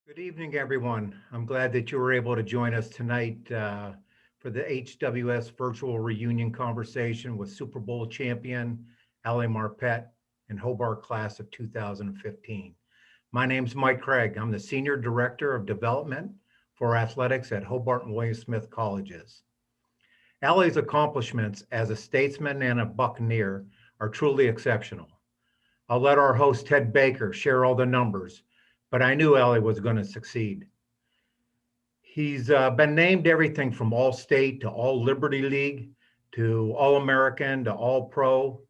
Good evening, everyone. I'm glad that you were able to join us tonight for the HWS virtual reunion conversation with Super Bowl champion Ali Marpet and Hobart class of 2015. My name's Mike Craig. I'm the Senior Director of Development for Athletics at Hobart and William Smith Colleges. Ali's accomplishments as a statesman and a Buccaneer are truly exceptional. I'll let our host Ted Baker share all the numbers, but I knew Ali was going to succeed. He's been named everything from All-State to All-Liberty League to All-American to All-Pro.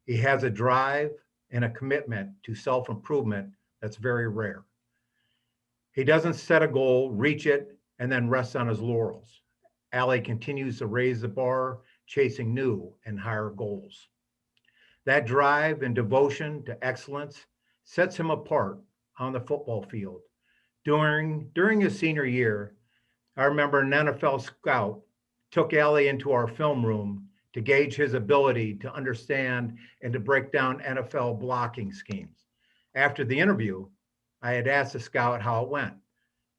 He has a drive and a commitment to self-improvement that's very rare. He doesn't set a goal, reach it, and then rest on his laurels. Ali continues to raise the bar, chasing new and higher goals. That drive and devotion to excellence sets him apart on the football field. During his senior year, I remember an NFL scout took Ali into our film room to gauge his ability to understand and to break down NFL blocking schemes. After the interview, I had asked the scout how it went,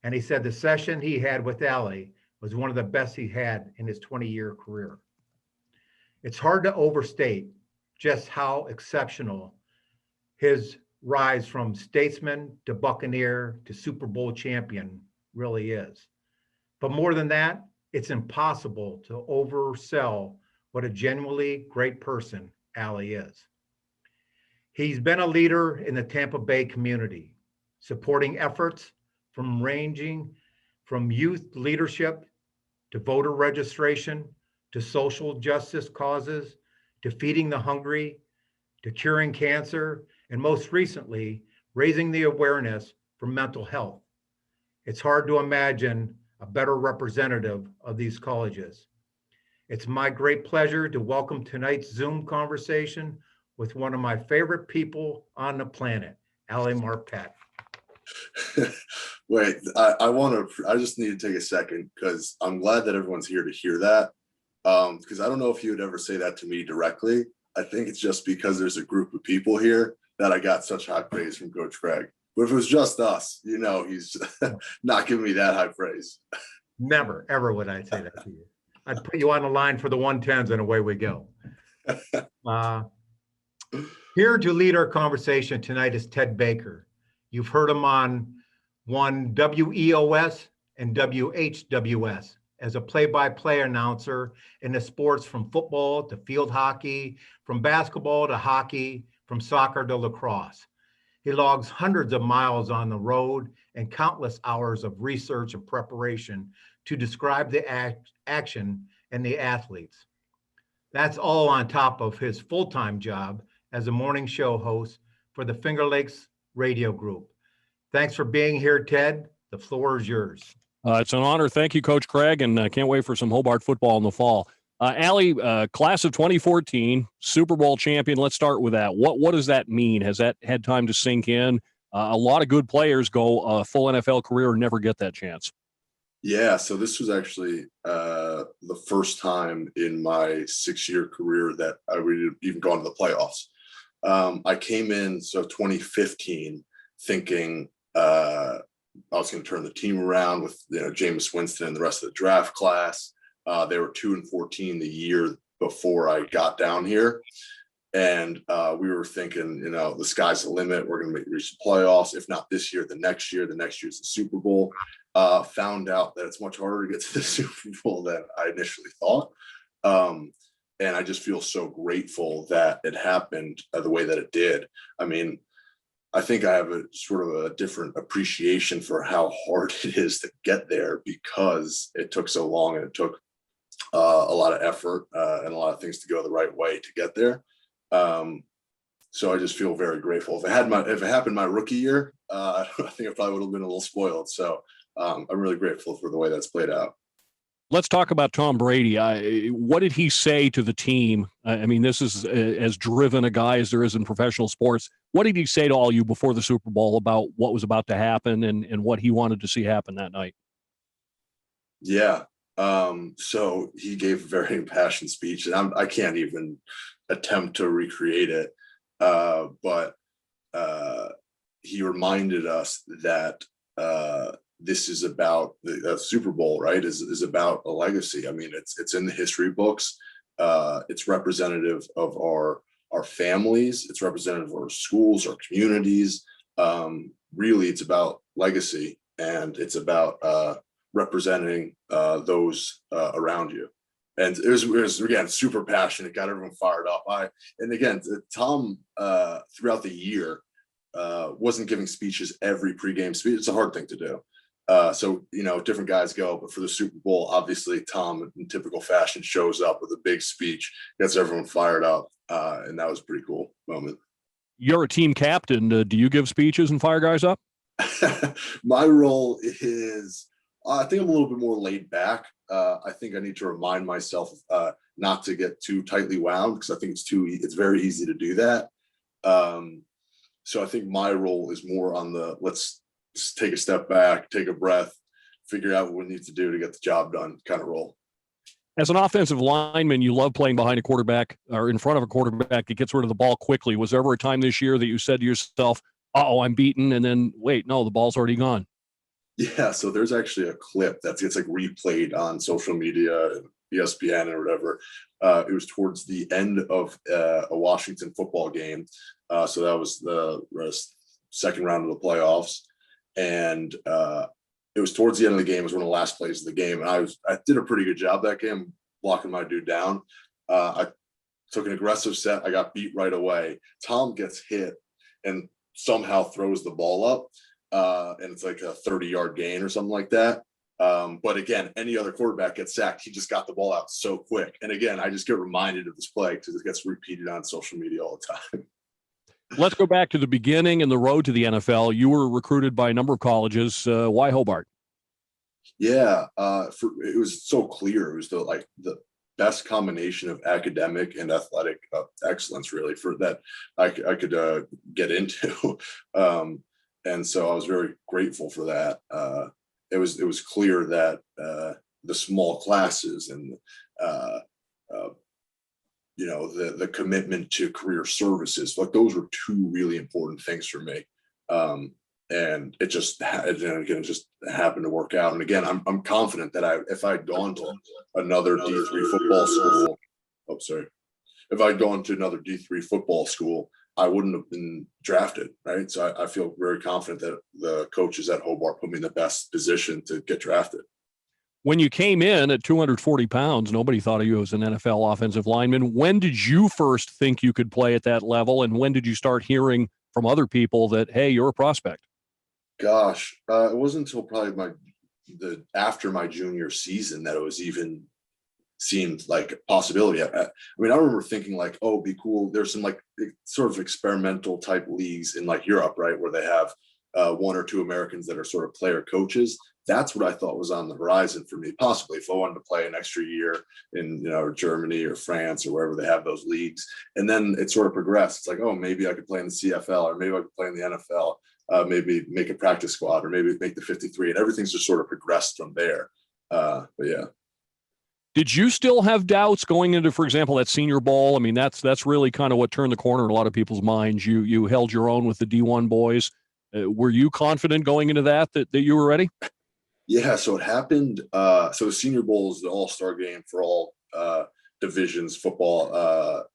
and he said the session he had with Ali was one of the best he had in his 20-year career. It's hard to overstate just how exceptional his rise from statesman to Buccaneer to Super Bowl champion really is. But more than that, it's impossible to oversell what a genuinely great person Ali is. He's been a leader in the Tampa Bay community, supporting efforts ranging from youth leadership to voter registration to social justice causes to feeding the hungry to curing cancer, and most recently, raising the awareness for mental health. It's hard to imagine a better representative of these colleges. It's my great pleasure to welcome tonight's Zoom conversation with one of my favorite people on the planet, Ali Marpet. Wait, I just need to take a second because I'm glad that everyone's here to hear that. Because I don't know if you would ever say that to me directly. I think it's just because there's a group of people here that I got such high praise from Coach Craig. But if it was just us, he's not giving me that high praise. Never, ever would I say that to you. I'd put you on the line for the 110s and away we go. Here to lead our conversation tonight is Ted Baker. You've heard him on one WEOS and WHWS as a play-by-play announcer in the sports from football to field hockey, from basketball to hockey, from soccer to lacrosse. He logs hundreds of miles on the road and countless hours of research and preparation to describe the action and the athletes. That's all on top of his full-time job as a morning show host for the Finger Lakes Radio Group. Thanks for being here, Ted. The floor is yours. It's an honor. Thank you, Coach Craig, and I can't wait for some Hobart football in the fall. Ali, class of 2014, Super Bowl champion. Let's start with that. What does that mean? Has that had time to sink in? A lot of good players go a full NFL career and never get that chance. Yeah, so this was actually the first time in my 6-year career that I would even gone to the playoffs. I came in, 2015, thinking I was going to turn the team around with Jameis Winston and the rest of the draft class. They were 2-14 the year before I got down here. And we were thinking, the sky's the limit. We're going to reach the playoffs. If not this year, the next year. The next year's the Super Bowl. Found out that it's much harder to get to the Super Bowl than I initially thought. And I just feel so grateful that it happened the way that it did. I mean, I think I have a sort of a different appreciation for how hard it is to get there because it took so long and it took a lot of effort and a lot of things to go the right way to get there. So I just feel very grateful. If it happened my rookie year, I think I probably would have been a little spoiled. So I'm really grateful for the way that's played out. Let's talk about Tom Brady. What did he say to the team? I mean, this is as driven a guy as there is in professional sports. What did he say to all you before the Super Bowl about what was about to happen and what he wanted to see happen that night? Yeah. So he gave a very impassioned speech, and I can't even attempt to recreate it. But he reminded us that this is about the Super Bowl, right? Is about a legacy. I mean, it's in the history books. It's representative of our families. It's representative of our schools, our communities. Really, it's about legacy, and it's about representing those around you. And it was again super passionate, got everyone fired up. And again, Tom throughout the year wasn't giving speeches every pregame speech. It's a hard thing to do. So different guys go, but for the Super Bowl, obviously Tom, in typical fashion, shows up with a big speech, gets everyone fired up, and that was a pretty cool moment. You're a team captain. Do you give speeches and fire guys up? My role is, I think I'm a little bit more laid back. I think I need to remind myself not to get too tightly wound, because I think it's very easy to do that. So I think my role is more on the let's take a step back, take a breath, figure out what we need to do to get the job done kind of role. As an offensive lineman, you love playing behind a quarterback or in front of a quarterback that gets rid of the ball quickly. Was there ever a time this year that you said to yourself, uh-oh, I'm beaten, and then, wait, no, the ball's already gone? Yeah, so there's actually a clip that gets like replayed on social media, ESPN or whatever. It was towards the end of a Washington football game. So that was the second round of the playoffs. And it was towards the end of the game. It was one of the last plays of the game. And I did a pretty good job that game, blocking my dude down. I took an aggressive set. I got beat right away. Tom gets hit and somehow throws the ball up. And it's like a 30-yard gain or something like that. But again, any other quarterback gets sacked. He just got the ball out so quick. And again, I just get reminded of this play because it gets repeated on social media all the time. Let's go back to the beginning and the road to the NFL. You were recruited by a number of colleges. Why Hobart? Yeah, it was so clear. It was the best combination of academic and athletic excellence, really, for that I could get into. And so I was very grateful for that. It was clear that the small classes and the commitment to career services, like those were two really important things for me. And it just happened to work out. And again, I'm confident that if I'd gone to another D3 football school, if I'd gone to another D3 football school, I wouldn't have been drafted, right? So I feel very confident that the coaches at Hobart put me in the best position to get drafted. When you came in at 240 pounds, nobody thought of you as an NFL offensive lineman. When did you first think you could play at that level? And when did you start hearing from other people that, hey, you're a prospect? Gosh, it wasn't until probably after my junior season that it was even seemed like a possibility. I mean, I remember thinking like, oh, it'd be cool. There's some like sort of experimental type leagues in like Europe, right, where they have one or two Americans that are sort of player coaches. That's what I thought was on the horizon for me, possibly if I wanted to play an extra year in Germany or France or wherever they have those leagues. And then it sort of progressed. It's like, oh, maybe I could play in the CFL, or maybe I could play in the NFL. Maybe make a practice squad, or maybe make the 53, and everything's just sort of progressed from there. But yeah. Did you still have doubts going into, for example, that Senior Bowl? I mean, that's really kind of what turned the corner in a lot of people's minds. You held your own with the D1 boys. Were you confident going into that you were ready? Yeah, so it happened. So the Senior Bowl is the all-star game for all divisions, football,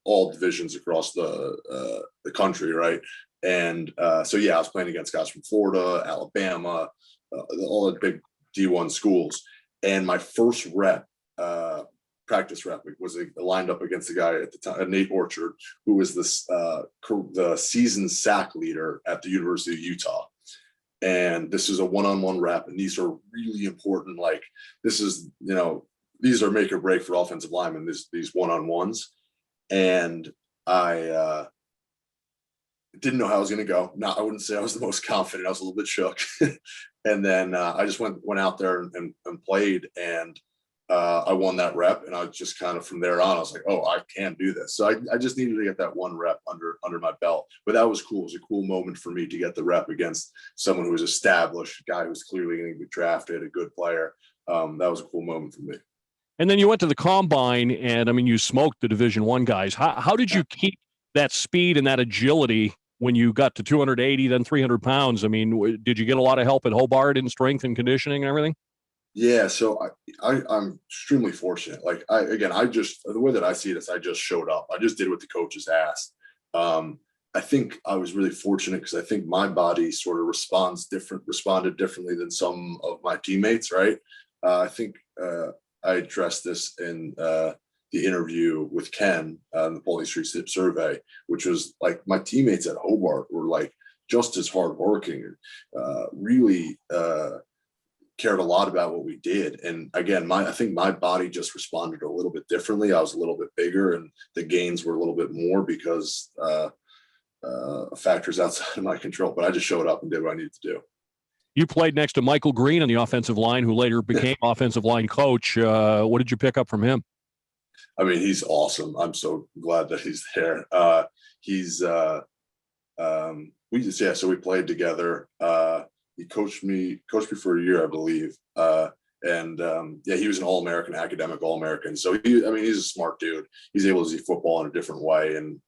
all divisions across the country, right? And so, yeah, I was playing against guys from Florida, Alabama, all the big D1 schools. And my first practice rep, was lined up against a guy at the time, Nate Orchard, who was the season sack leader at the University of Utah. And this is a one-on-one rep, and these are really important. Like this is, these are make or break for offensive linemen, these one-on-ones. And I didn't know how I was going to go. I wouldn't say I was the most confident. I was a little bit shook. And then I just went out there and played, and I won that rep. And I just kind of from there on, I was like, oh, I can do this. So I just needed to get that one rep under my belt. But that was cool. It was a cool moment for me to get the rep against someone who was established, a guy who was clearly going to be drafted, a good player. That was a cool moment for me. And then you went to the combine, and I mean, you smoked the Division I guys. How did you keep that speed and that agility when you got to 280, then 300 pounds, I mean, did you get a lot of help at Hobart in strength and conditioning and everything? Yeah, so I'm extremely fortunate. Like I just, the way that I see it is I just showed up. I just did what the coaches asked. I think I was really fortunate because I think my body sort of responded differently than some of my teammates, right? I think I addressed this in the interview with Ken in the Paulding Street survey, which was like my teammates at Hobart were like just as hardworking, really cared a lot about what we did. And again, I think my body just responded a little bit differently. I was a little bit bigger and the gains were a little bit more because factors outside of my control, but I just showed up and did what I needed to do. You played next to Michael Green on the offensive line, who later became offensive line coach. What did you pick up from him? I mean, he's awesome. I'm so glad that he's there. So we played together. He coached me for a year, I believe. He was an All-American, academic All-American. So he's a smart dude. He's able to see football in a different way. And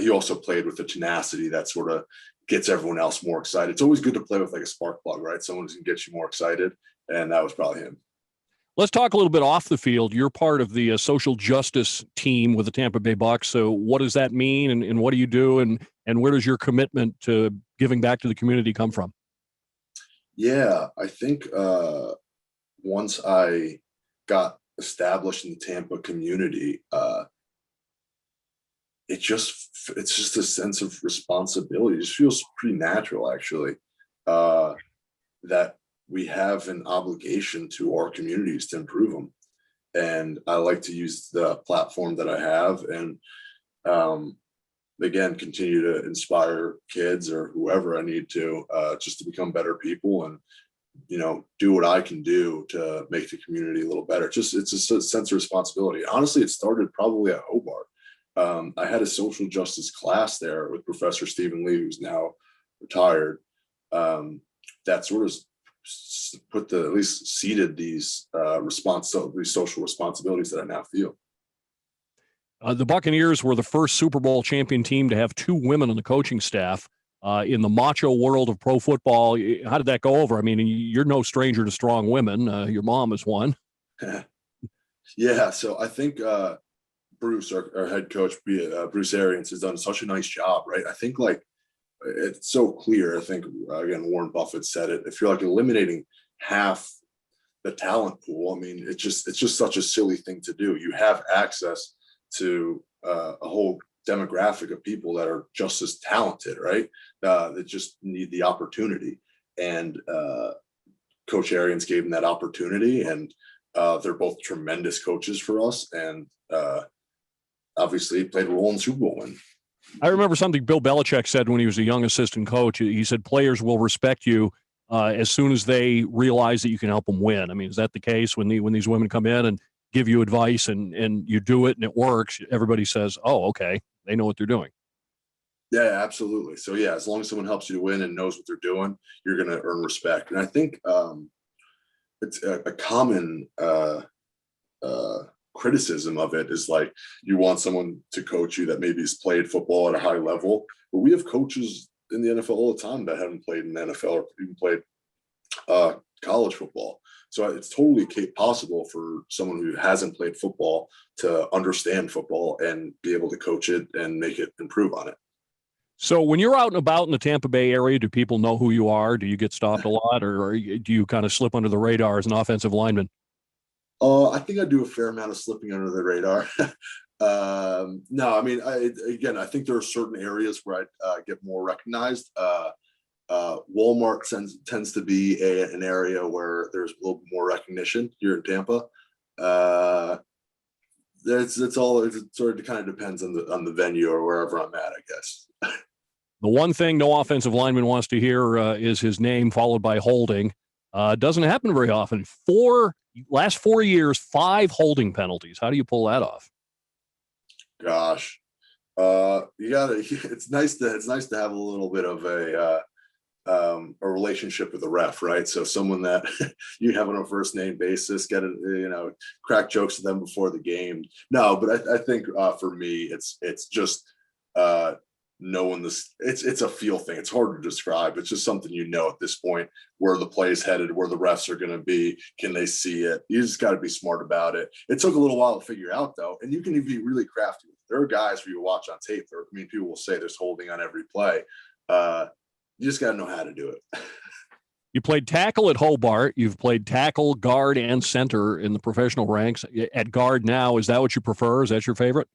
he also played with the tenacity that sort of gets everyone else more excited. It's always good to play with like a spark plug, right? Someone who can get you more excited. And that was probably him. Let's talk a little bit off the field. You're part of the social justice team with the Tampa Bay Bucs. So what does that mean, and what do you do, and where does your commitment to giving back to the community come from? Yeah, I think once I got established in the Tampa community, it's just a sense of responsibility. It just feels pretty natural, actually, that we have an obligation to our communities to improve them. And I like to use the platform that I have and, again, continue to inspire kids or whoever I need to, just to become better people and, do what I can do to make the community a little better. It's a sense of responsibility. Honestly, it started probably at Hobart. I had a social justice class there with Professor Stephen Lee, who's now retired, that sort of at least seeded these social responsibilities that I now feel. The Buccaneers were the first Super Bowl champion team to have two women on the coaching staff. In the macho world of pro football, how did that go over? I mean, you're no stranger to strong women. Your mom is one. Yeah, so I think Bruce, our head coach, Bruce Arians, has done such a nice job, right? I think like it's so clear. I think again, Warren Buffett said it. If you're like eliminating half the talent pool, I mean, it's just such a silly thing to do. You have access to a whole demographic of people that are just as talented, right? That just need the opportunity. And Coach Arians gave them that opportunity, and they're both tremendous coaches for us. And obviously played a role in Super Bowl win. I remember something Bill Belichick said when he was a young assistant coach. He said players will respect you as soon as they realize that you can help them win. I mean, is that the case when these women come in and give you advice and you do it and it works? Everybody says, "Oh, okay, they know what they're doing." Yeah, absolutely. So yeah, as long as someone helps you to win and knows what they're doing, you're going to earn respect. And I think it's a common criticism of it is like you want someone to coach you that maybe has played football at a high level, but we have coaches in the NFL all the time that haven't played in the NFL or even played college football. So it's totally possible for someone who hasn't played football to understand football and be able to coach it and make it improve on it. So when you're out and about in the Tampa Bay area, do people know who you are? Do you get stopped a lot, or do you kind of slip under the radar as an offensive lineman? I think I do a fair amount of slipping under the radar. No, I mean, I think there are certain areas where I get more recognized. Walmart tends to be an area where there's a little more recognition here in Tampa. It sort of kind of depends on the venue or wherever I'm at, I guess. The one thing no offensive lineman wants to hear is his name followed by holding. Doesn't happen very often. Last 4 years, 5 holding penalties. How do you pull that off? Gosh, it's nice to have a little bit of a relationship with the ref, right? So someone that you have on a first name basis, crack jokes with them before the game. No, but I think for me, it's just knowing this, it's a feel thing. It's hard to describe. It's just something at this point, where the play is headed, where the refs are going to be. Can they see it? You just got to be smart about it. It took a little while to figure out, though, and you can be really crafty. There are guys where you watch on tape. People will say there's holding on every play. You just got to know how to do it. You played tackle at Hobart. You've played tackle, guard, and center in the professional ranks. At guard now, is that what you prefer? Is that your favorite?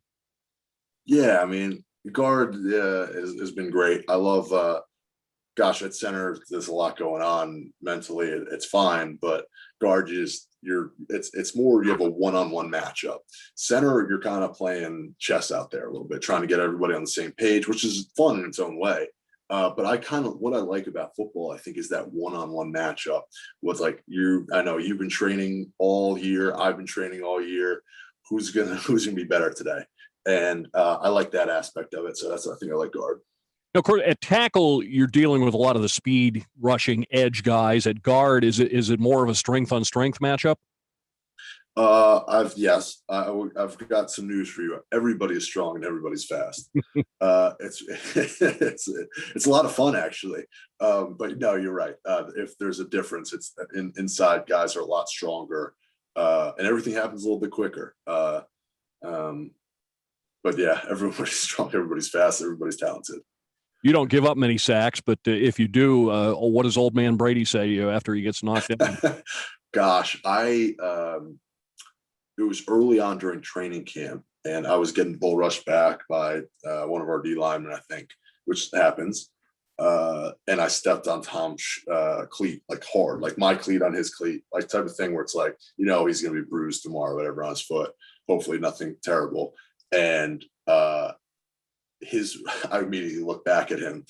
Yeah, I mean, guard has been great. I love, at center, there's a lot going on mentally. It's fine, but guard, it's more, you have a one-on-one matchup. Center, you're kind of playing chess out there a little bit, trying to get everybody on the same page, which is fun in its own way. But what I like about football, I think, is that one-on-one matchup with, like, I know you've been training all year. I've been training all year. Who's gonna be better today? And I like that aspect of it. So I think I like guard. Now, of course, at tackle, you're dealing with a lot of the speed, rushing, edge guys. At guard, is it more of a strength-on-strength matchup? I've got some news for you. Everybody is strong and everybody's fast. It's a lot of fun, actually. But no, you're right. If there's a difference, it's inside guys are a lot stronger, and everything happens a little bit quicker. But yeah, everybody's strong, everybody's fast, everybody's talented. You don't give up many sacks, but if you do, what does old man Brady say to you after he gets knocked down? Gosh, it was early on during training camp, and I was getting bull rushed back by one of our D linemen, I think, which happens. And I stepped on Tom's cleat, like, hard, like my cleat on his cleat, like type of thing where it's like, he's going to be bruised tomorrow, whatever, on his foot. Hopefully nothing terrible. And I immediately looked back at him,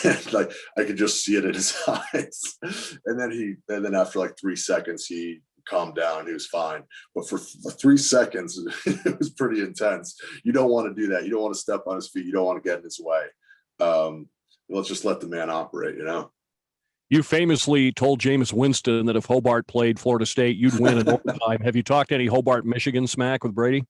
and, like, I could just see it in his eyes. And then after like 3 seconds, he calmed down. He was fine. But for 3 seconds, it was pretty intense. You don't want to do that. You don't want to step on his feet. You don't want to get in his way. Let's just let the man operate, You famously told Jameis Winston that if Hobart played Florida State, you'd win in overtime. Have you talked any Hobart, Michigan smack with Brady?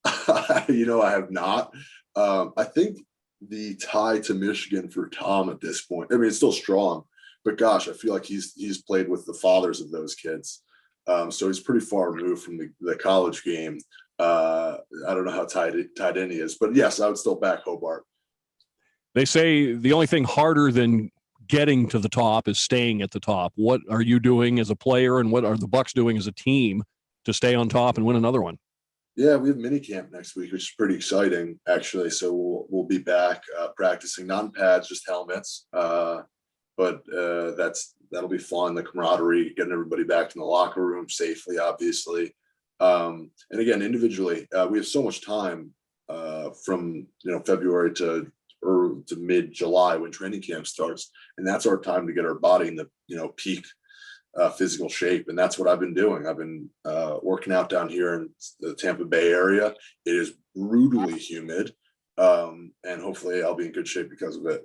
I have not. I think the tie to Michigan for Tom at this point, I mean, it's still strong, but gosh, I feel like he's played with the fathers of those kids. So he's pretty far removed from the college game. I don't know how tied in he is, but yes, I would still back Hobart. They say the only thing harder than getting to the top is staying at the top. What are you doing as a player, and what are the Bucs doing as a team to stay on top and win another one? Yeah, we have mini camp next week, which is pretty exciting, actually. So we'll be back practicing, not in pads, just helmets. But that'll be fun. The camaraderie, getting everybody back in the locker room safely, obviously. And again, individually, we have so much time from February to mid-July when training camp starts, and that's our time to get our body in the peak physical shape. And that's what I've been doing. I've been working out down here in the Tampa Bay area. It is brutally humid, and hopefully I'll be in good shape because of it.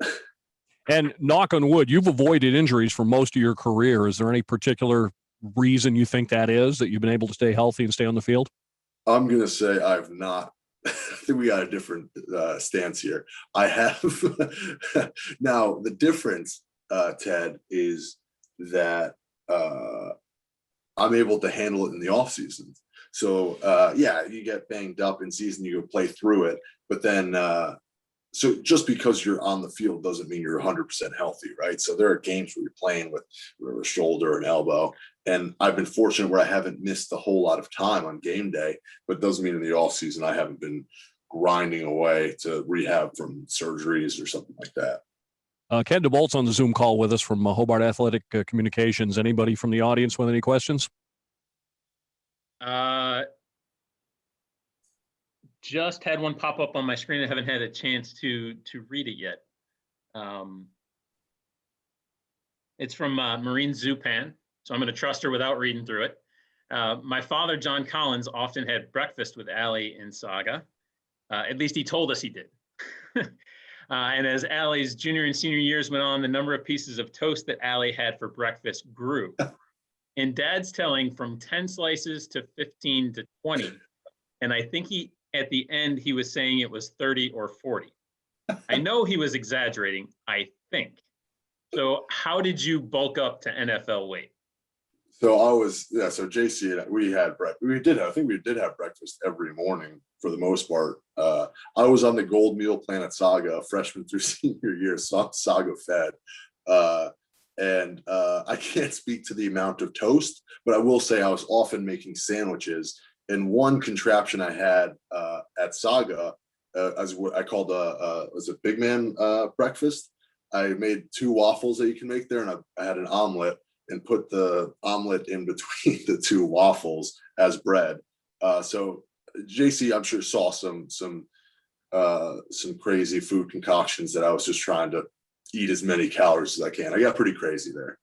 And knock on wood, you've avoided injuries for most of your career. Is there any particular reason you think that is, that you've been able to stay healthy and stay on the field? I'm going to say I've not. I think we got a different stance here. I have. Now, the difference, Ted, is that I'm able to handle it in the off season. So you get banged up in season, you go play through it, but then so just because you're on the field doesn't mean you're 100% healthy, right? So there are games where you're playing with a shoulder and elbow, and I've been fortunate where I haven't missed a whole lot of time on game day, but it doesn't mean in the off season I haven't been grinding away to rehab from surgeries or something like that. Ken DeBolt's on the Zoom call with us from Hobart Athletic Communications. Anybody from the audience with any questions? Just had one pop up on my screen. I haven't had a chance to read it yet. It's from Marine Zupan, so I'm going to trust her without reading through it. My father, John Collins, often had breakfast with Ali in Saga. At least he told us he did. And as Ali's junior and senior years went on, the number of pieces of toast that Ali had for breakfast grew. In Dad's telling, from 10 slices to 15 to 20. And I think at the end, he was saying it was 30 or 40. I know he was exaggerating, I think. So how did you bulk up to NFL weight? So JC and we had breakfast. I think we did have breakfast every morning for the most part. I was on the gold meal plan at Saga, freshman through senior year, Saga fed. I can't speak to the amount of toast, but I will say I was often making sandwiches. And one contraption I had at Saga, as what I called was a big man breakfast. I made 2 waffles that you can make there, and I had an omelet and put the omelet in between the 2 waffles as bread. So JC, I'm sure, saw some crazy food concoctions that I was just trying to eat as many calories as I can. I got pretty crazy there.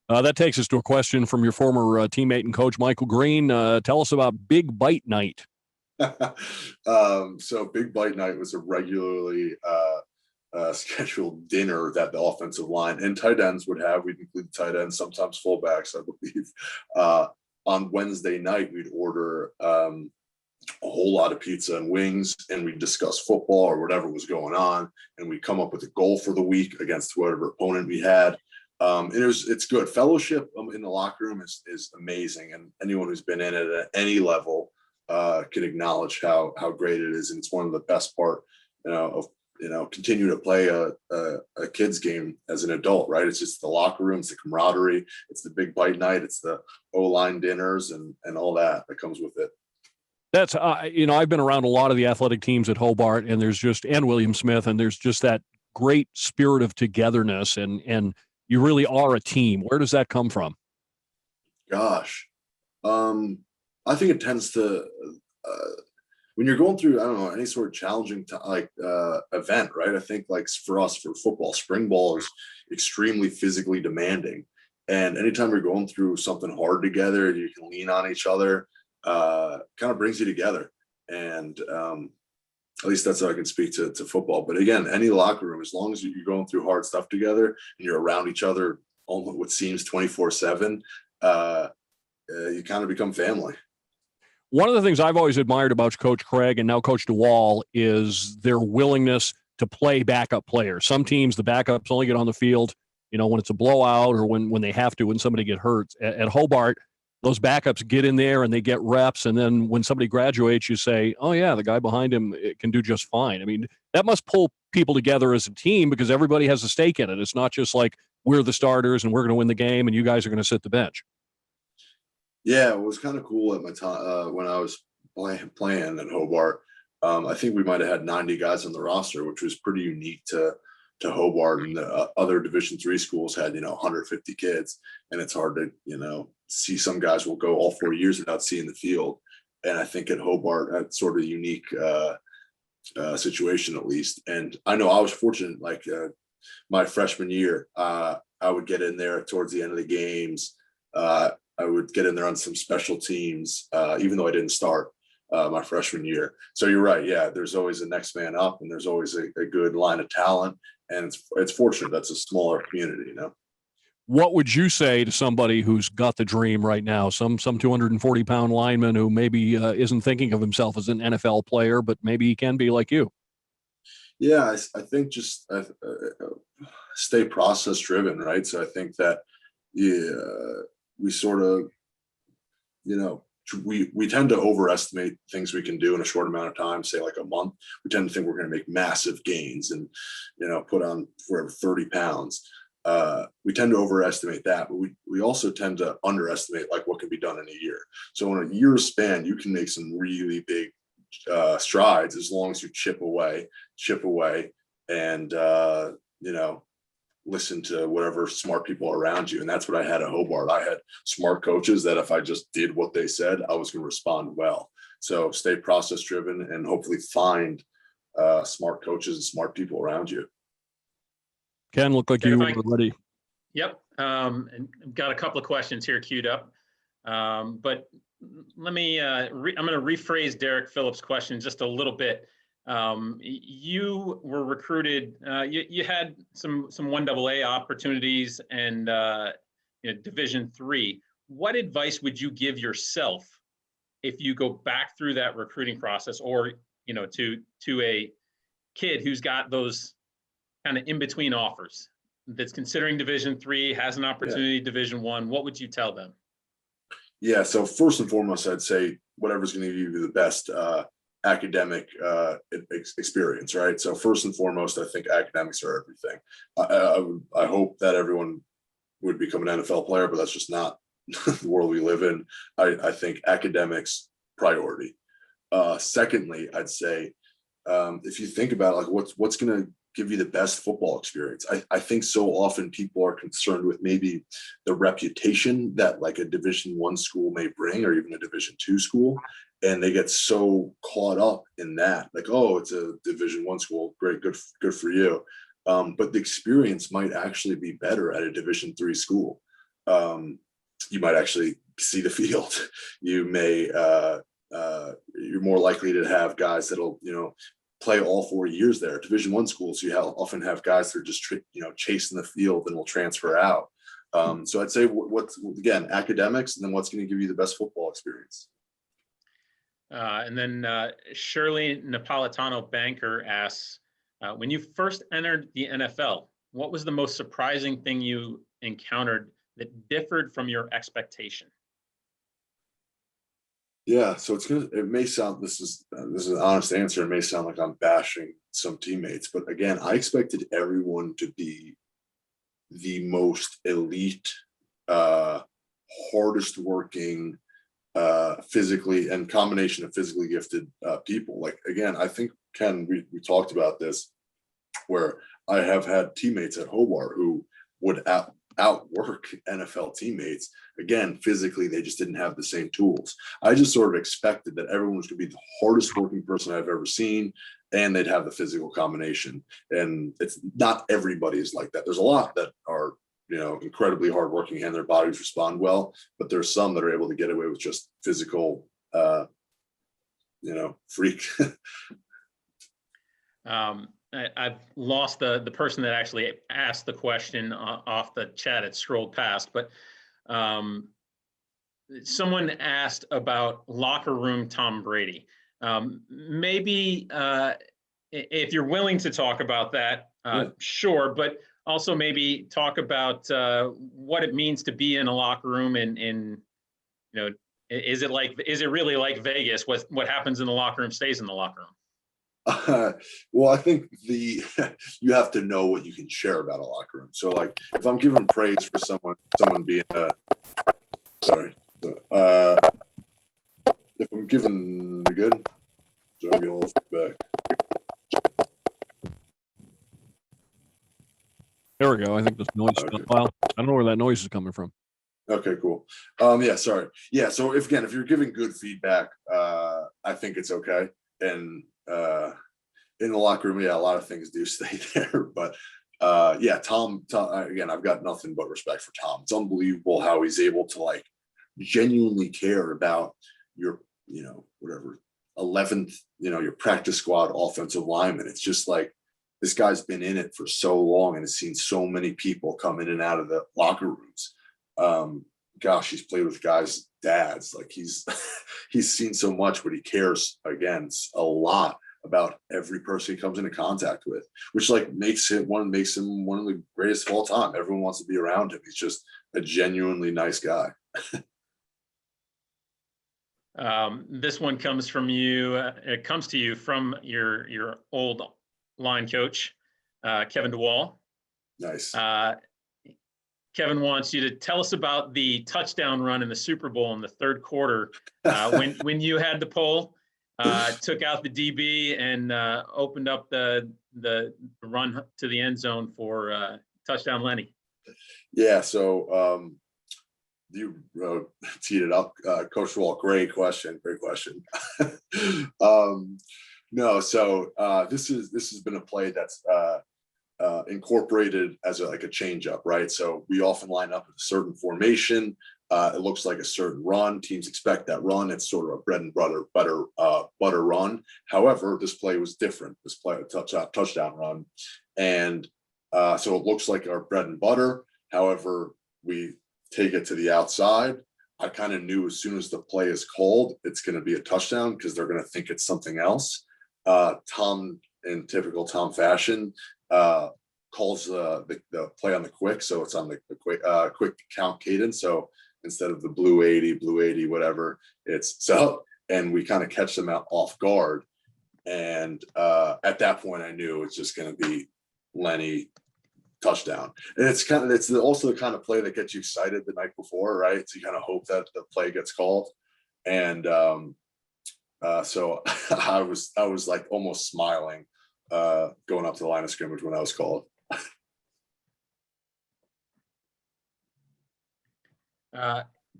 That takes us to a question from your former teammate and coach, Michael Green. Tell us about Big Bite Night. So Big Bite Night was a regularly scheduled dinner that the offensive line and tight ends would have. We'd include tight ends, sometimes fullbacks, I believe. On Wednesday night, we'd order a whole lot of pizza and wings, and we'd discuss football or whatever was going on, and we'd come up with a goal for the week against whatever opponent we had. It's good. Fellowship in the locker room is amazing, and anyone who's been in it at any level can acknowledge how great it is, and it's one of the best part, of continue to play a kids game as an adult, right? It's just the locker room, it's the camaraderie, it's the Big Bite Night, it's the O-line dinners and all that comes with it. That's, I've been around a lot of the athletic teams at Hobart and William Smith, and there's just that great spirit of togetherness, and you really are a team. Where does that come from? Gosh, I think it tends to, when you're going through, I don't know, any sort of challenging event, right? I think like for us, for football, spring ball is extremely physically demanding. And anytime you're going through something hard together, you can lean on each other, kind of brings you together. And at least that's how I can speak to football. But again, any locker room, as long as you're going through hard stuff together and you're around each other almost what seems 24/7, you kind of become family. One of the things I've always admired about Coach Craig and now Coach DeWall is their willingness to play backup players. Some teams, the backups only get on the field, when it's a blowout or when they have to, when somebody get hurt. At Hobart, those backups get in there and they get reps. And then when somebody graduates, you say, oh, yeah, the guy behind him can do just fine. I mean, that must pull people together as a team because everybody has a stake in it. It's not just like we're the starters and we're going to win the game and you guys are going to sit the bench. Yeah, it was kind of cool at my time when I was playing at Hobart. I think we might have had 90 guys on the roster, which was pretty unique to Hobart, and the other Division III schools had 150 kids, and it's hard to see some guys will go all 4 years without seeing the field. And I think at Hobart, that's sort of a unique situation at least. And I know I was fortunate, like my freshman year, I would get in there towards the end of the games. I would get in there on some special teams, even though I didn't start my freshman year. So you're right. Yeah, there's always a next man up, and there's always a good line of talent. And it's fortunate that's a smaller community, What would you say to somebody who's got the dream right now? Some 240-pound lineman who maybe isn't thinking of himself as an NFL player, but maybe he can be like you. Yeah, I think just stay process driven, right? So I think that we sort of, we tend to overestimate things we can do in a short amount of time, say like a month. We tend to think we're going to make massive gains and, put on for 30 pounds. We tend to overestimate that, but we also tend to underestimate like what can be done in a year. So in a year's span, you can make some really big strides as long as you chip away and, listen to whatever smart people around you. And that's what I had at Hobart. I had smart coaches that if I just did what they said, I was going to respond well. So stay process driven and hopefully find smart coaches and smart people around you. Ken, look like you were ready. Yep. And I've got a couple of questions here queued up. But let me, I'm going to rephrase Derek Phillips' question just a little bit. You were recruited, you had some 1AA opportunities and Division III. What advice would you give yourself if you go back through that recruiting process or, to a kid who's got those kind of in between offers, that's considering Division III, has an opportunity Division I, what would you tell them? Yeah. So first and foremost, I'd say whatever's going to give you the best academic experience, right? So first and foremost, I think academics are everything. I hope that everyone would become an NFL player, but that's just not the world we live in. I think academics priority. Secondly, I'd say if you think about like what's going to give you the best football experience, I think so often people are concerned with maybe the reputation that like a Division I school may bring, or even a Division II school, and they get so caught up in that, like, oh, it's a Division I school, great, good for you. But the experience might actually be better at a Division III school. You might actually see the field. You may you're more likely to have guys that'll play all 4 years there. Division I schools, you often have guys that are just chasing the field and will transfer out. So I'd say what's again academics, and then what's going to give you the best football experience. And then Shirley Napolitano Banker asks, when you first entered the NFL, what was the most surprising thing you encountered that differed from your expectation? Yeah, so it may sound, this is an honest answer. It may sound like I'm bashing some teammates, but again, I expected everyone to be the most elite, hardest working, physically and combination of physically gifted people. Like, again, I think, Ken, we talked about this, where I have had teammates at Hobart who would outwork NFL teammates. Again, physically, they just didn't have the same tools. I just sort of expected that everyone was going to be the hardest working person I've ever seen, and they'd have the physical combination. And it's not everybody is like that. There's a lot that are, incredibly hardworking and their bodies respond well, but there's some that are able to get away with just physical, freak. I've lost the person that actually asked the question off the chat. It scrolled past, but someone asked about locker room Tom Brady. Maybe if you're willing to talk about that, sure, but also maybe talk about what it means to be in a locker room, and is it really like Vegas? What happens in the locker room stays in the locker room? Well, I think you have to know what you can share about a locker room. So, like, if I'm giving praise for someone being if I'm giving good, so I'll get a little feedback. There we go. I think this noise file. I don't know where that noise is coming from. Okay, cool. Yeah, sorry. Yeah, so if you're giving good feedback, I think it's okay. And in the locker room, a lot of things do stay there. But Tom, again, I've got nothing but respect for Tom. It's unbelievable how he's able to like genuinely care about your, whatever 11th, your practice squad offensive lineman. It's just like, this guy's been in it for so long and has seen so many people come in and out of the locker rooms. Gosh, he's played with guys' dads. Like he's seen so much, but he cares again a lot about every person he comes into contact with, which like makes him one of the greatest of all time. Everyone wants to be around him. He's just a genuinely nice guy. This one comes from you. It comes to you from your old line coach, Kevin DeWall. Nice. Kevin wants you to tell us about the touchdown run in the Super Bowl in the third quarter when you had the pole, took out the DB and opened up the run to the end zone for touchdown Lenny. Yeah, so you teed it up, Coach Wall. Great question. No, so this has been a play that's incorporated as a change up, right? So we often line up with a certain formation. It looks like a certain run. Teams expect that run. It's sort of a bread and butter run. However, this play was different. This play, a touchdown run, and so it looks like our bread and butter. However, we take it to the outside. I kind of knew as soon as the play is called, it's going to be a touchdown because they're going to think it's something else. Tom in typical Tom fashion, calls the play on the quick. So it's on the quick count cadence. So instead of the blue 80, whatever, it's so, and we kind of catch them out off guard. And at that point, I knew it's just going to be Lenny touchdown. And it's also the kind of play that gets you excited the night before, right? So you kind of hope that the play gets called. And so I was like almost smiling going up to the line of scrimmage when I was called.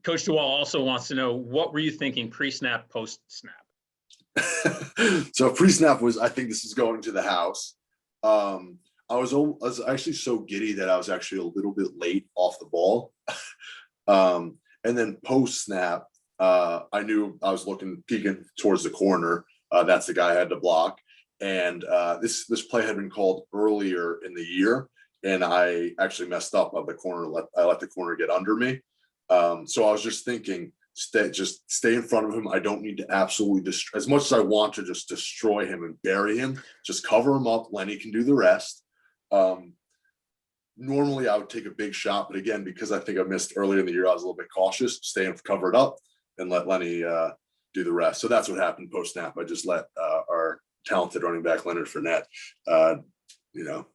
Coach DeWall also wants to know, what were you thinking pre-snap, post-snap? So pre-snap was, I think this is going to the house. I was actually so giddy that I was actually a little bit late off the ball. And then post-snap, I knew I was peeking towards the corner. That's the guy I had to block. And this play had been called earlier in the year, and I actually messed up of the corner. I let the corner get under me. So I was just thinking, stay in front of him. I don't need to absolutely as much as I want to just destroy him and bury him. Just cover him up. Lenny can do the rest. Normally I would take a big shot, but again, because I think I missed earlier in the year, I was a little bit cautious, staying covered up and let Lenny do the rest. So that's what happened post snap. I just let our talented running back Leonard Fournette,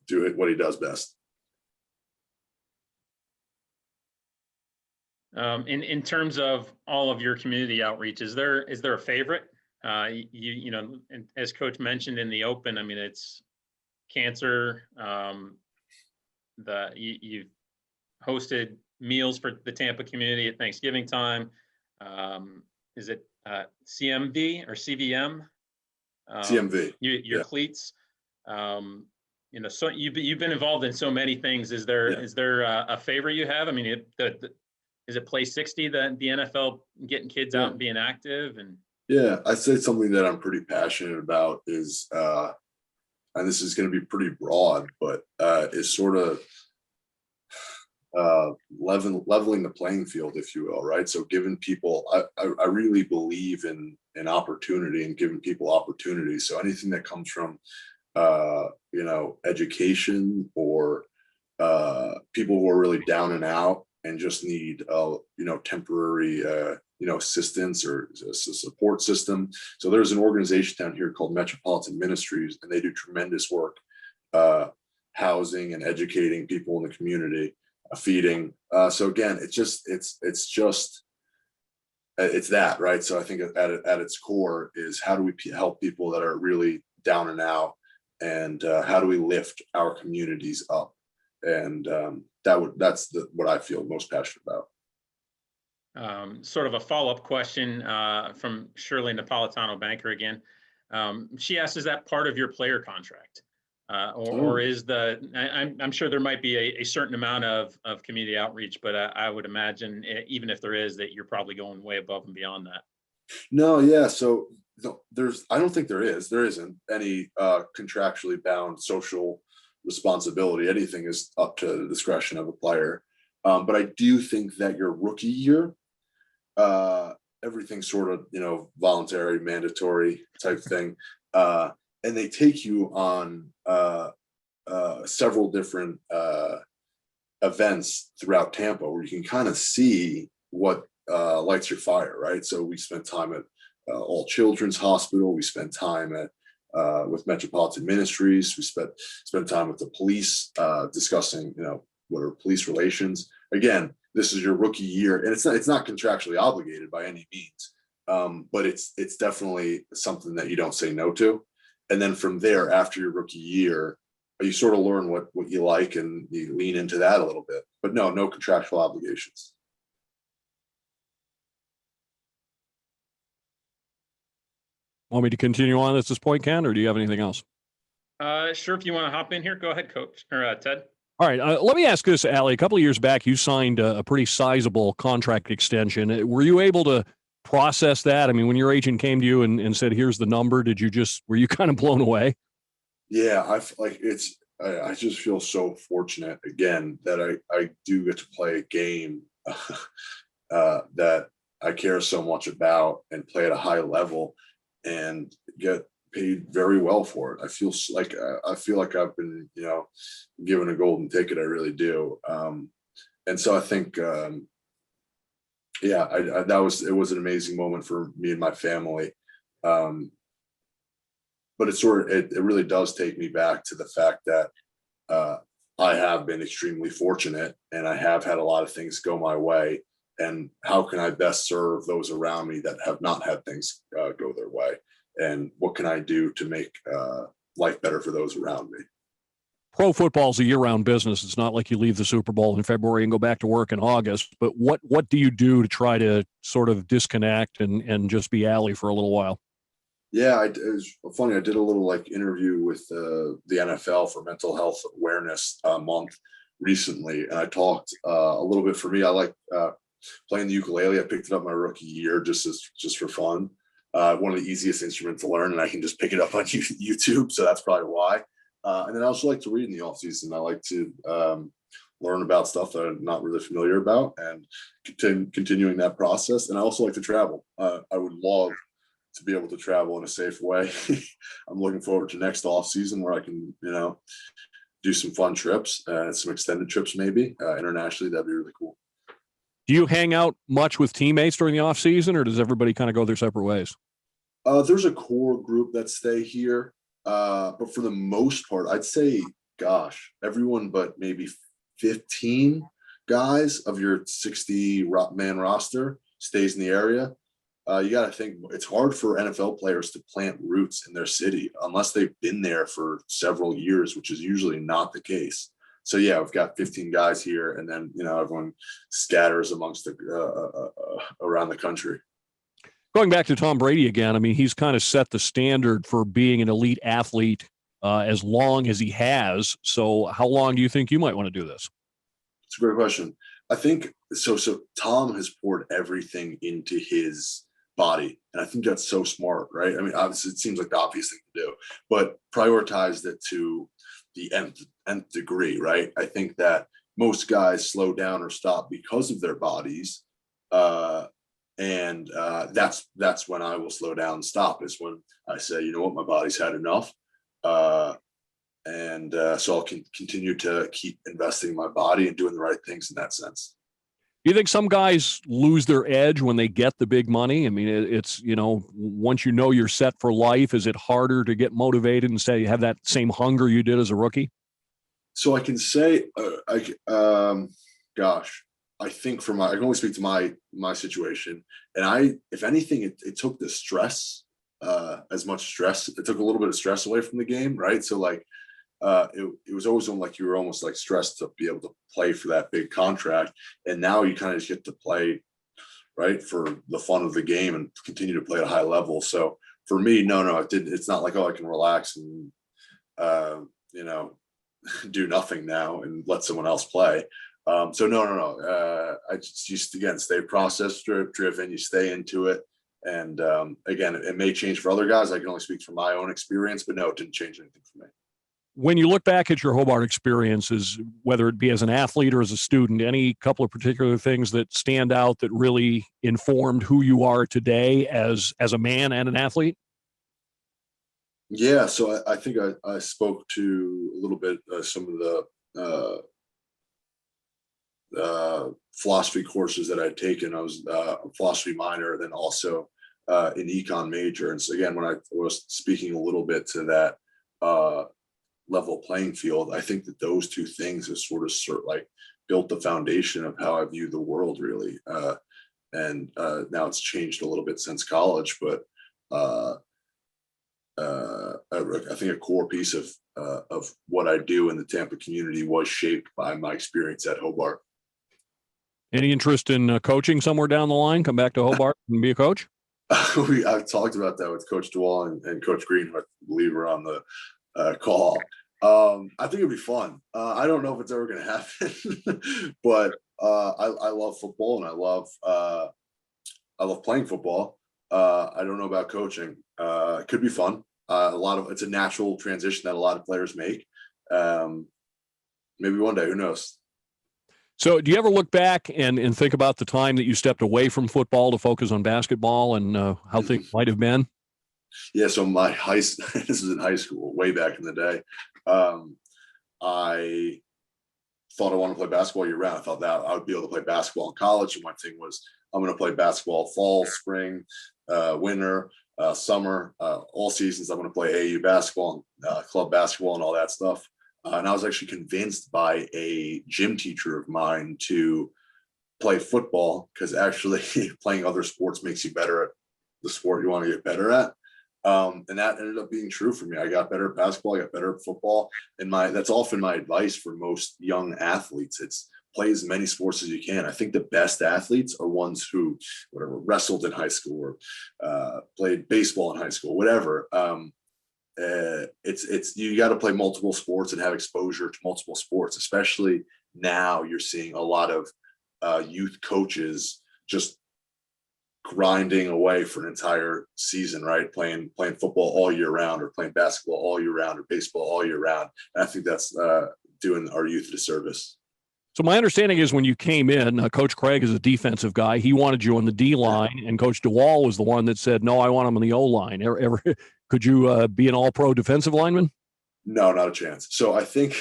do what he does best. In terms of all of your community outreach, is there a favorite? You know, as Coach mentioned in the open, I mean, it's cancer. You've hosted meals for the Tampa community at Thanksgiving time. Is it CMV or CVM? CMV. Your cleats. So you've been involved in so many things. Is there a favorite you have? I mean, is it Play 60, the NFL getting kids out and being active? And yeah, I'd say something that I'm pretty passionate about is, and this is going to be pretty broad, but is sort of leveling the playing field, if you will, right? So giving people, I really believe in opportunity and giving people opportunities. So anything that comes from, education or people who are really down and out and just need, temporary, assistance or a support system. So there's an organization down here called Metropolitan Ministries, and they do tremendous work, housing and educating people in the community, feeding. So again, it's that, right? So I think at its core is, how do we help people that are really down and out, and how do we lift our communities up? And that's what I feel most passionate about. Sort of a follow-up question from Shirley Napolitano, banker again. She asked, is that part of your player contract? Or is I'm sure there might be a certain amount of community outreach, but I would imagine, even if there is, that you're probably going way above and beyond that. No, yeah. So I don't think there isn't any contractually bound social responsibility. Anything is up to the discretion of a player. But I do think that your rookie year, everything's sort of, voluntary, mandatory type thing. And they take you on several different events throughout Tampa where you can kind of see what lights your fire, right? So we spent time at All Children's Hospital. We spent time at with Metropolitan Ministries. We spent time with the police, discussing, what are police relations. Again, this is your rookie year, and it's not contractually obligated by any means, but it's definitely something that you don't say no to. And then from there, after your rookie year, you sort of learn what you like, and you lean into that a little bit. But no contractual obligations. Want me to continue on at this point, Ken, or do you have anything else? Sure. If you want to hop in here, go ahead, Coach or Ted. All right. Let me ask this, Ali. A couple of years back, you signed a pretty sizable contract extension. Were you able to process that? I mean, when your agent came to you and said, here's the number, were you kind of blown away? Yeah, I just feel so fortunate again that I do get to play a game that I care so much about and play at a high level and get paid very well for it. I feel like I've been, given a golden ticket. I really do. And so I think, it was an amazing moment for me and my family. But it really does take me back to the fact that I have been extremely fortunate, and I have had a lot of things go my way. And how can I best serve those around me that have not had things go their way? And what can I do to make life better for those around me? Pro football is a year-round business. It's not like you leave the Super Bowl in February and go back to work in August. But what do you do to try to sort of disconnect and just be Ali for a little while? Yeah, it was funny. I did a little interview with the NFL for Mental Health Awareness Month recently, and I talked a little bit. For me, I like playing the ukulele. I picked it up my rookie year just for fun. One of the easiest instruments to learn, and I can just pick it up on YouTube. So that's probably why. And then I also like to read in the off season. I like to learn about stuff that I'm not really familiar about, and continuing that process. And I also like to travel. I would love to be able to travel in a safe way. I'm looking forward to next off season where I can, do some fun trips, some extended trips, maybe internationally. That'd be really cool. Do you hang out much with teammates during the off season, or does everybody kind of go their separate ways? There's a core group that stay here. But for the most part, I'd say, everyone but maybe 15 guys of your 60-man roster stays in the area. You got to think it's hard for NFL players to plant roots in their city unless they've been there for several years, which is usually not the case. So yeah, we've got 15 guys here, and then everyone scatters amongst around the country. Going back to Tom Brady again, I mean, he's kind of set the standard for being an elite athlete as long as he has. So how long do you think you might want to do this? It's a great question. I think so. Tom has poured everything into his body, and I think that's so smart, right? I mean, obviously it seems like the obvious thing to do, but prioritized it to the nth degree, right? I think that most guys slow down or stop because of their bodies. And that's when I will slow down and stop, is when I say, you know what, my body's had enough. So I'll continue to keep investing in my body and doing the right things in that sense. Do you think some guys lose their edge when they get the big money? I mean, it's, once you're set for life, is it harder to get motivated and say you have that same hunger you did as a rookie? So I can say, I think I can only speak to my situation. And if anything, it took the stress, as much stress. It took a little bit of stress away from the game, right? So it was always you were almost stressed to be able to play for that big contract. And now you kind of just get to play, right, for the fun of the game and continue to play at a high level. So for me, no, it didn't. It's not like, I can relax and, do nothing now and let someone else play. So no. I just again, stay process driven. You stay into it. And again, it may change for other guys. I can only speak from my own experience, but no, it didn't change anything for me. When you look back at your Hobart experiences, whether it be as an athlete or as a student, any couple of particular things that stand out that really informed who you are today as a man and an athlete? Yeah, so I think I spoke to a little bit some of the philosophy courses that I'd taken. I was a philosophy minor, then also an econ major. And so again, when I was speaking a little bit to that level playing field, I think that those two things have sort of built the foundation of how I view the world, really. And now it's changed a little bit since college, but I think a core piece of what I do in the Tampa community was shaped by my experience at Hobart. Any interest in coaching somewhere down the line? Come back to Hobart and be a coach? I've talked about that with Coach Dewall and Coach Green, who I believe are on the call. I think it'd be fun. I don't know if it's ever going to happen, but I love football, and I love playing football. I don't know about coaching. It could be fun. It's a natural transition that a lot of players make. Maybe one day, who knows? So do you ever look back and think about the time that you stepped away from football to focus on basketball and how things might have been? Yeah, so my this is in high school, way back in the day. I thought I wanted to play basketball year round. I thought that I would be able to play basketball in college. And my thing was, I'm going to play basketball fall, spring, winter, summer, all seasons. I'm going to play AAU basketball, club basketball, and all that stuff. And I was actually convinced by a gym teacher of mine to play football, because actually playing other sports makes you better at the sport you want to get better at. And that ended up being true for me. I got better at basketball, I got better at football. And that's often my advice for most young athletes. It's play as many sports as you can. I think the best athletes are ones who, whatever, wrestled in high school or played baseball in high school, whatever. It's you got to play multiple sports and have exposure to multiple sports. Especially now, you're seeing a lot of youth coaches just grinding away for an entire season, right? Playing football all year round, or playing basketball all year round, or baseball all year round. And I think that's doing our youth a disservice. So my understanding is when you came in, Coach Craig is a defensive guy. He wanted you on the D line, and Coach DeWall was the one that said, "No, I want him on the O line." Could you be an All-Pro defensive lineman? No, not a chance. So I think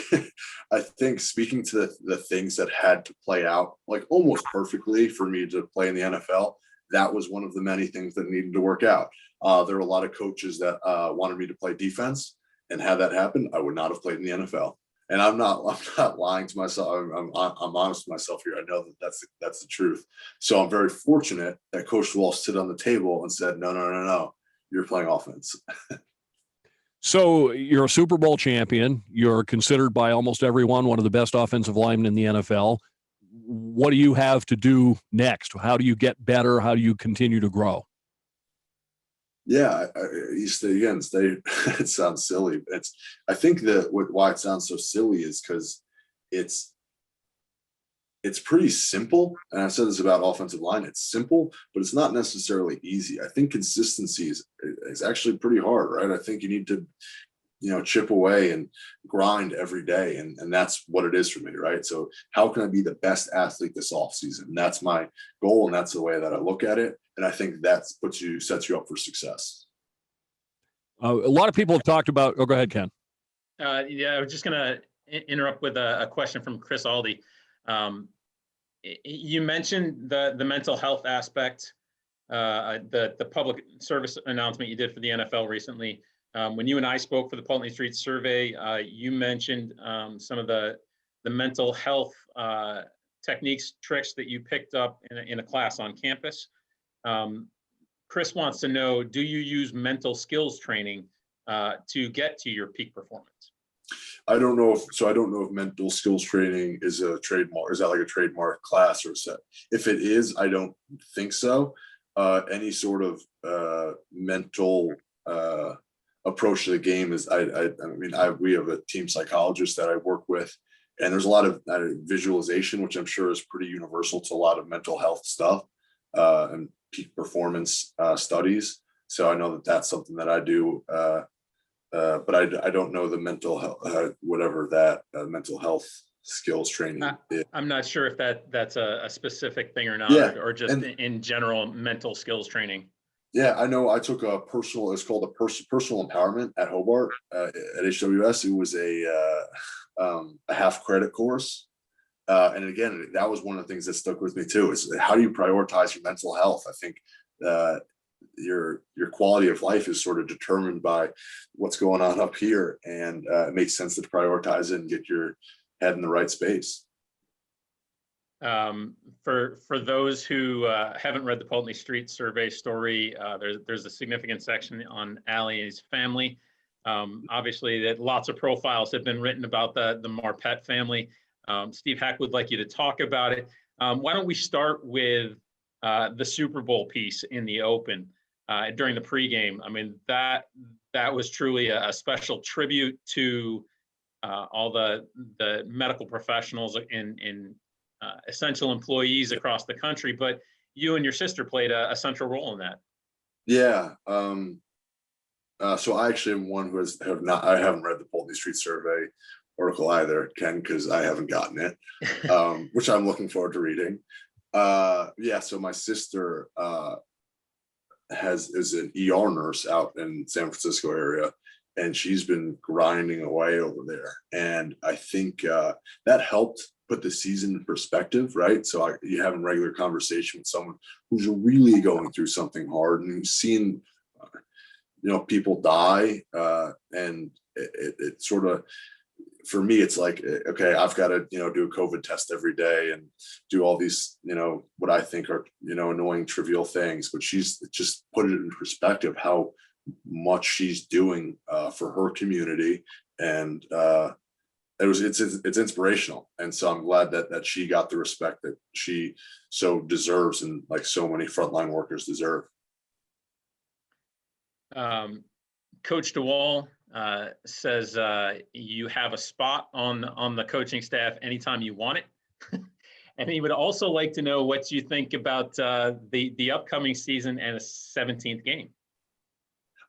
speaking to the things that had to play out like almost perfectly for me to play in the NFL, that was one of the many things that needed to work out. There were a lot of coaches that wanted me to play defense, and had that happened, I would not have played in the NFL. And I'm not lying to myself. I'm honest with myself here. I know that's the truth. So I'm very fortunate that Coach Wall stood on the table and said, no, you're playing offense. So you're a Super Bowl champion. You're considered by almost everyone one of the best offensive linemen in the NFL. What do you have to do next? How do you get better? How do you continue to grow? Yeah, it sounds silly. I think that why it sounds so silly is because it's pretty simple. And I've said this about offensive line. It's simple, but it's not necessarily easy. I think consistency is actually pretty hard, right? I think you need to, chip away and grind every day. And that's what it is for me, right? So how can I be the best athlete this offseason? And that's my goal. And that's the way that I look at it. And I think that's sets you up for success. A lot of people have talked about, go ahead, Ken. Yeah, I was just going to interrupt with a question from Chris Aldi. You mentioned the mental health aspect, the public service announcement you did for the NFL recently. When you and I spoke for the Pulteney Street Survey, you mentioned some of the mental health techniques, tricks that you picked up in a class on campus. Chris wants to know, do you use mental skills training to get to your peak performance? I don't know if mental skills training is a trademark. Is that like a trademark class or a set? If it is, I don't think so. Any sort of mental approach to the game is, we have a team psychologist that I work with, and there's a lot of visualization, which I'm sure is pretty universal to a lot of mental health stuff and peak performance studies. So I know that that's something that I do. But I don't know the mental health, whatever that mental health skills training is. I'm not sure if that's a specific thing or not, or just in general mental skills training. Yeah, I know. I took it's called a personal empowerment at Hobart at HWS. It was a half credit course. And again, that was one of the things that stuck with me too, is how do you prioritize your mental health? I think your quality of life is sort of determined by what's going on up here, and it makes sense to prioritize it and get your head in the right space. For those who haven't read the Pulteney Street Survey story, there's a significant section on Ali's family. Obviously, that lots of profiles have been written about the Marpet family. Steve Hack would like you to talk about it. Why don't we start with the Super Bowl piece in the open during the pregame? I mean, that was truly a special tribute to all the medical professionals and essential employees across the country. But you and your sister played a central role in that. Yeah. So I actually am one who I haven't read the Pulteney Street Survey article either, Ken, because I haven't gotten it, which I'm looking forward to reading. So my sister is an ER nurse out in San Francisco area, and she's been grinding away over there. And I think that helped put the season in perspective, right? So you have a regular conversation with someone who's really going through something hard and who's seen, people die, and it sort of, for me, it's like, okay, I've got to, do a COVID test every day and do all these, what I think are, annoying, trivial things. But she's just put it in perspective how much she's doing for her community, and it's inspirational. And so I'm glad that she got the respect that she so deserves, and like so many frontline workers deserve. Coach DeWall says you have a spot on the coaching staff anytime you want it. And he would also like to know what you think about the upcoming season and a 17th game.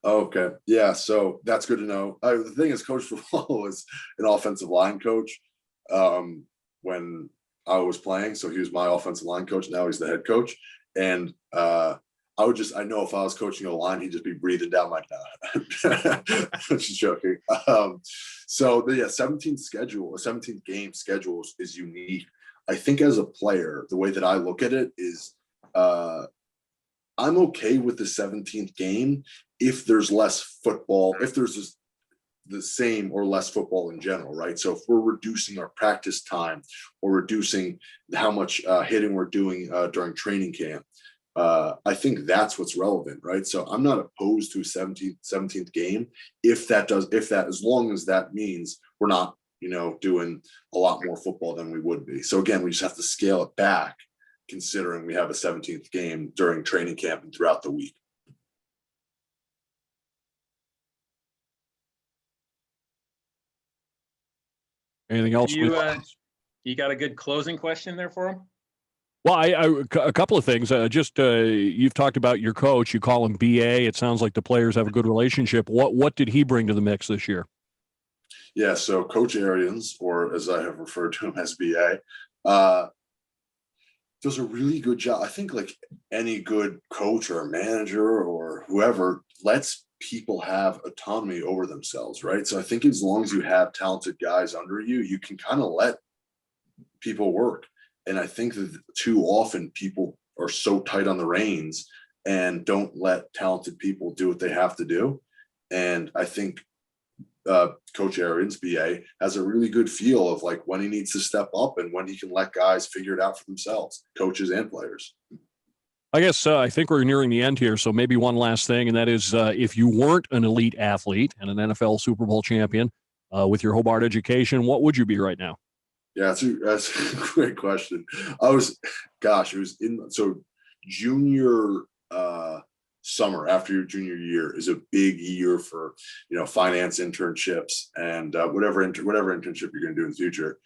Okay. Yeah. So that's good to know. The thing is, Coach DeWall was an offensive line coach when I was playing. So he was my offensive line coach. Now he's the head coach. And I know if I was coaching a line, he'd just be breathing down like that. I'm just joking. So the 17th game schedule is unique. I think as a player, the way that I look at it is I'm okay with the 17th game if there's less football, if there's the same or less football in general, right? So if we're reducing our practice time or reducing how much hitting we're doing during training camp, I think that's what's relevant, right? So I'm not opposed to a 17th game as long as that means we're not, doing a lot more football than we would be. So again, we just have to scale it back, considering we have a 17th game during training camp and throughout the week. Anything else? You got a good closing question there for him? Well, a couple of things. You've talked about your coach. You call him BA. It sounds like the players have a good relationship. What did he bring to the mix this year? Yeah, so Coach Arians, or as I have referred to him as BA, does a really good job. I think like any good coach or manager or whoever lets people have autonomy over themselves, right? So I think as long as you have talented guys under you, you can kind of let people work. And I think that too often people are so tight on the reins and don't let talented people do what they have to do. And I think Coach Arians, BA, has a really good feel of like when he needs to step up and when he can let guys figure it out for themselves, coaches and players. I guess I think we're nearing the end here. So maybe one last thing, and that is if you weren't an elite athlete and an NFL Super Bowl champion with your Hobart education, what would you be right now? Yeah, that's a great question. Junior summer after your junior year is a big year for, finance internships and whatever internship you're going to do in the future.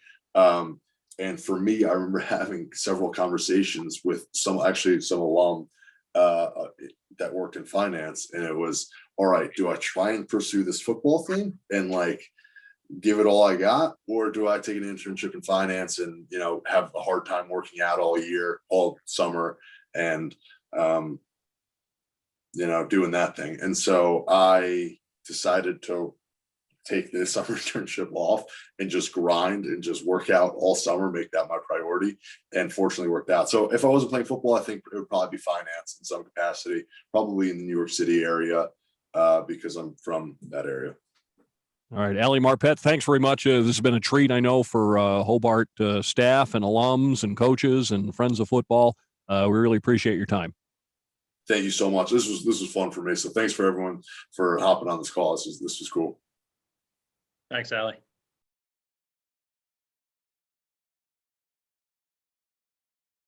And for me, I remember having several conversations with some alum that worked in finance, and it was, all right, do I try and pursue this football thing and like give it all I got, or do I take an internship in finance and, have a hard time working out all summer and, doing that thing. And so I decided to take this summer internship off and just grind and just work out all summer, make that my priority, and fortunately worked out. So if I wasn't playing football, I think it would probably be finance in some capacity, probably in the New York City area, because I'm from that area. All right, Ali Marpet, thanks very much. This has been a treat, I know, for Hobart staff and alums and coaches and friends of football. We really appreciate your time. Thank you so much. This was fun for me. So thanks for everyone for hopping on this call. This was cool. Thanks, Ali.